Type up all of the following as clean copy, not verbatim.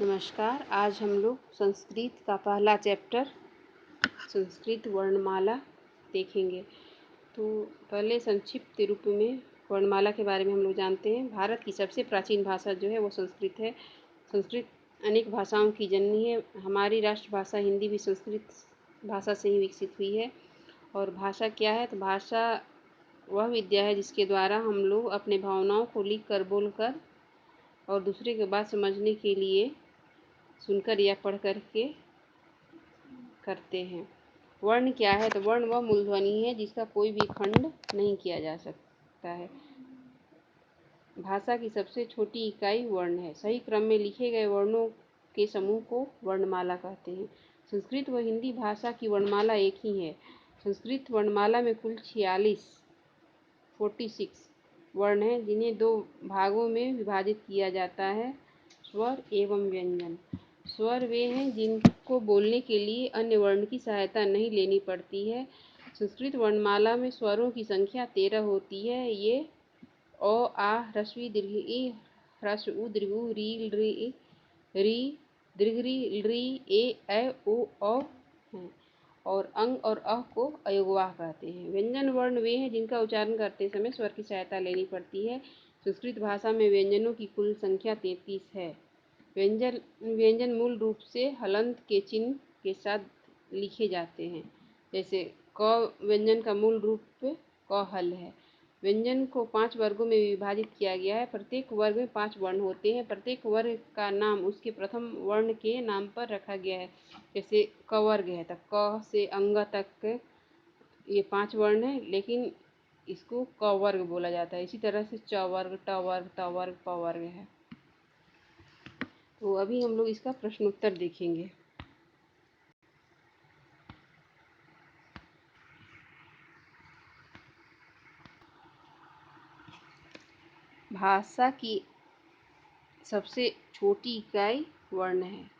नमस्कार। आज हम लोग संस्कृत का पहला चैप्टर संस्कृत वर्णमाला देखेंगे। तो पहले संक्षिप्त रूप में वर्णमाला के बारे में हम लोग जानते हैं। भारत की सबसे प्राचीन भाषा जो है वो संस्कृत है। संस्कृत अनेक भाषाओं की जननी है। हमारी राष्ट्रभाषा हिंदी भी संस्कृत भाषा से ही विकसित हुई है। और भाषा क्या है? तो भाषा वह विद्या है जिसके द्वारा हम लोग अपने भावनाओं को लिख कर, बोल कर और दूसरे की बात समझने के लिए सुनकर या पढ़ कर के करते हैं। वर्ण क्या है? तो वर्ण वह मूलध्वनि है जिसका कोई भी खंड नहीं किया जा सकता है। भाषा की सबसे छोटी इकाई वर्ण है। सही क्रम में लिखे गए वर्णों के समूह को वर्णमाला कहते हैं। संस्कृत व हिंदी भाषा की वर्णमाला एक ही है। संस्कृत वर्णमाला में कुल 46 वर्ण हैं, जिन्हें दो भागों में विभाजित किया जाता है, स्वर एवं व्यंजन। स्वर वे हैं जिनको बोलने के लिए अन्य वर्ण की सहायता नहीं लेनी पड़ती है। संस्कृत वर्णमाला में स्वरों की संख्या 13 होती है। ये अ, आ, ह्रस्व दीर्घ ई, ह्रस्व उ, दीर्घ उ, री, री, दीर्घ री, ए, ओ, हैं और अंग और अ को अयोगवाह कहते हैं। व्यंजन वर्ण वे हैं जिनका उच्चारण करते समय स्वर की सहायता लेनी पड़ती है। संस्कृत भाषा में व्यंजनों की कुल संख्या 33 है। व्यंजन मूल रूप से हलंत के चिन्ह के साथ लिखे जाते हैं। जैसे क व्यंजन का मूल रूप क हल है। व्यंजन को 5 वर्गों में विभाजित किया गया है। प्रत्येक वर्ग में 5 वर्ण होते हैं। प्रत्येक वर्ग का नाम उसके प्रथम वर्ण के नाम पर रखा गया है। जैसे क वर्ग है तो क से अंग तक ये 5 वर्ण है, लेकिन इसको क वर्ग बोला जाता है। इसी तरह से च वर्ग, ट वर्ग, त वर्ग, प वर्ग है। तो अभी हम लोग इसका प्रश्नोत्तर देखेंगे। भाषा की सबसे छोटी इकाई वर्ण है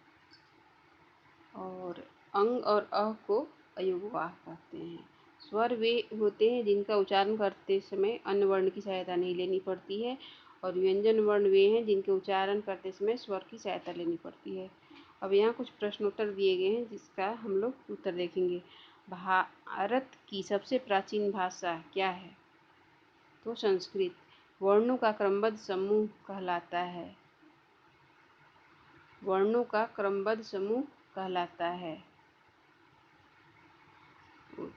और अंग और अ को अयोगवाह कहते हैं। स्वर वे होते हैं जिनका उच्चारण करते समय अन्य वर्ण की सहायता नहीं लेनी पड़ती है और व्यंजन वर्ण वे हैं जिनके उच्चारण करते समय स्वर की सहायता लेनी पड़ती है। अब यहाँ कुछ प्रश्नोत्तर दिए गए हैं जिसका हम लोग उत्तर देखेंगे। भारत की सबसे प्राचीन भाषा क्या है? तो संस्कृत वर्णों का क्रमबद्ध समूह कहलाता है। वर्णों का क्रमबद्ध समूह कहलाता है।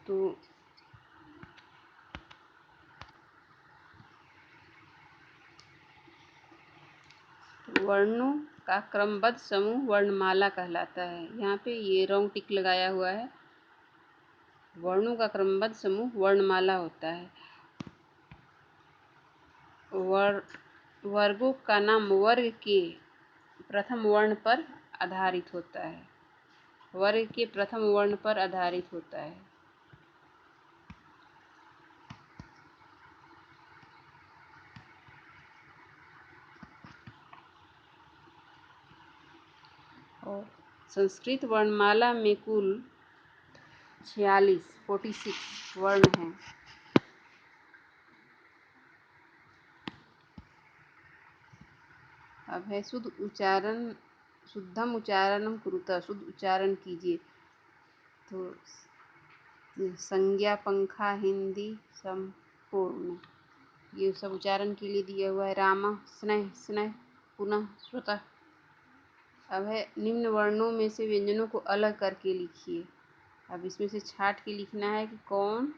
तो वर्णों का क्रमबद्ध समूह वर्णमाला कहलाता है। यहाँ पे ये रॉन्ग टिक लगाया हुआ है। वर्णों का क्रमबद्ध समूह वर्णमाला होता है। वर्गों का नाम वर्ग के प्रथम वर्ण पर आधारित होता है। वर्ग के प्रथम वर्ण पर आधारित होता है। और संस्कृत वर्णमाला में कुल 46 वर्ण हैं। अब है शुद्धम उच्चारणम कुरुतः, शुद्ध उच्चारण कीजिए। तो संज्ञा, पंखा, हिंदी संपूर्ण, ये सब उच्चारण के लिए दिया हुआ है। राम, स्नेह, स्नेह, पुनः, स्वतः। अब है निम्न वर्णों में से व्यंजनों को अलग करके लिखिए। अब इसमें से छांट के लिखना है कि कौन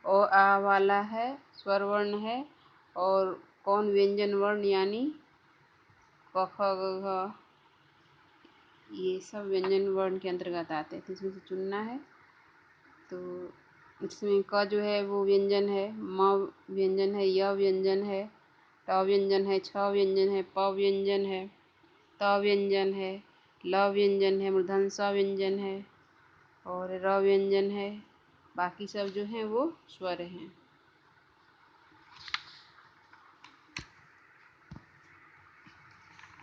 ओ आ वाला है, स्वर वर्ण है, और कौन व्यंजन वर्ण यानी क ख ग घ, ये सब व्यंजन वर्ण के अंतर्गत आते हैं। तो इसमें से चुनना है। तो इसमें क जो है वो व्यंजन है, म व्यंजन है, य व्यंजन है, ट व्यंजन है, छ व्यंजन है, प व्यंजन है, त व्यंजन है, ल व्यंजन है, मूर्धन स व्यंजन है और र व्यंजन है। बाकी सब जो हैं वो स्वर हैं।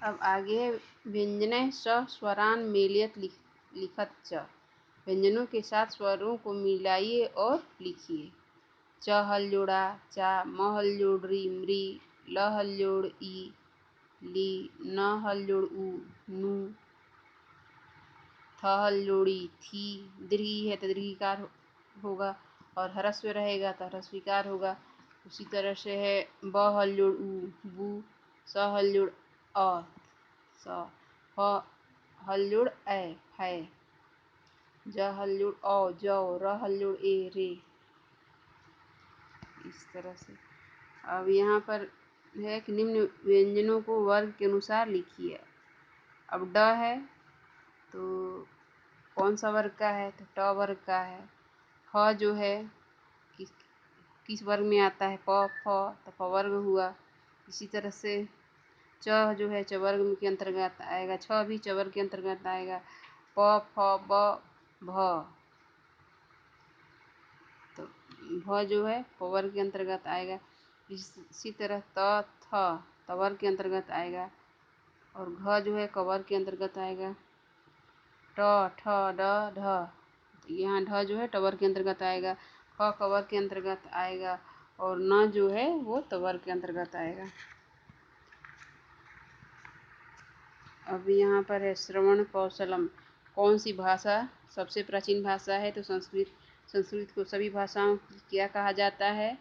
अब आगे है व्यंजनैः सह स्वरान् मेलयत लिखत च। व्यंजनों के साथ स्वरों को मिलाइए और लिखिए। च हल जोड़ा चा, म हल जोड़ री, मृ, ल हल जोड़ ई, ली, न हल जोड़ ऊ, नू, थ हल जोड़ी थी, दीर्घी है तो दीर्घिकार होगा, और ह्रस्व रहेगा तो ह्रस्वीकार होगा। उसी तरह से है ब हल जोड़ ऊ, बू, स हल जोड़ अ, स, ह हल जोड़ ए, है, ज हल जोड़ औ, जौ, र हल जोड़ ए, रे। इस तरह से अब यहाँ पर है कि निम्न व्यंजनों को वर्ग के अनुसार लिखिए। अब ड है तो कौन सा वर्ग का है, तो ट वर्ग का है। फ जो है किस वर्ग में आता है, प, फ, तो फ वर्ग हुआ। इसी तरह से च जो है च वर्ग के अंतर्गत आएगा, छ भी च वर्ग के अंतर्गत आएगा। प, फ, ब, भ, तो भ जो है प वर्ग के अंतर्गत आएगा। इसी तरह त, थ, त वर्ग के अंतर्गत आएगा, और घ जो है क वर्ग के अंतर्गत आएगा। ट, ठ, ड, ढ, यहाँ ढ जो है ट वर्ग के अंतर्गत आएगा। ख क वर्ग के अंतर्गत आएगा, और न जो है वो त वर्ग के अंतर्गत आएगा। अब यहाँ पर है श्रवण कौशलम, कौन सी भाषा सबसे प्राचीन भाषा है, तो संस्कृत। संस्कृत को सभी भाषाओं की क्या कहा जाता है,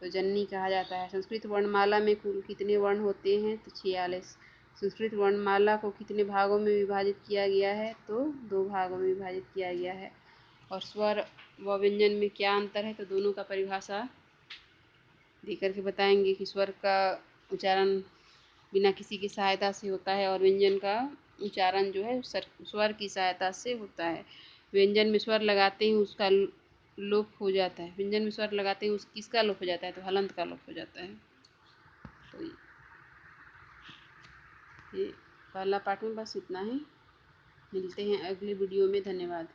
तो जननी कहा जाता है। संस्कृत वर्णमाला में कुल कितने वर्ण होते हैं, तो 46। संस्कृत वर्णमाला को कितने भागों में विभाजित किया गया है, तो 2 भागों में विभाजित किया गया है। और स्वर व व्यंजन में क्या अंतर है, तो दोनों का परिभाषा देकर के बताएंगे कि स्वर का उच्चारण बिना किसी की सहायता से होता है, और व्यंजन का उच्चारण जो है स्वर की सहायता से होता है। व्यंजन में स्वर लगाते ही उसका लोप हो जाता है, व्यंजन में स्वर लगाते ही उस किसका लोप हो जाता है, तो हलंत का लोप हो जाता है। तो ये पहला पाठ में बस इतना ही। मिलते हैं अगली वीडियो में। धन्यवाद।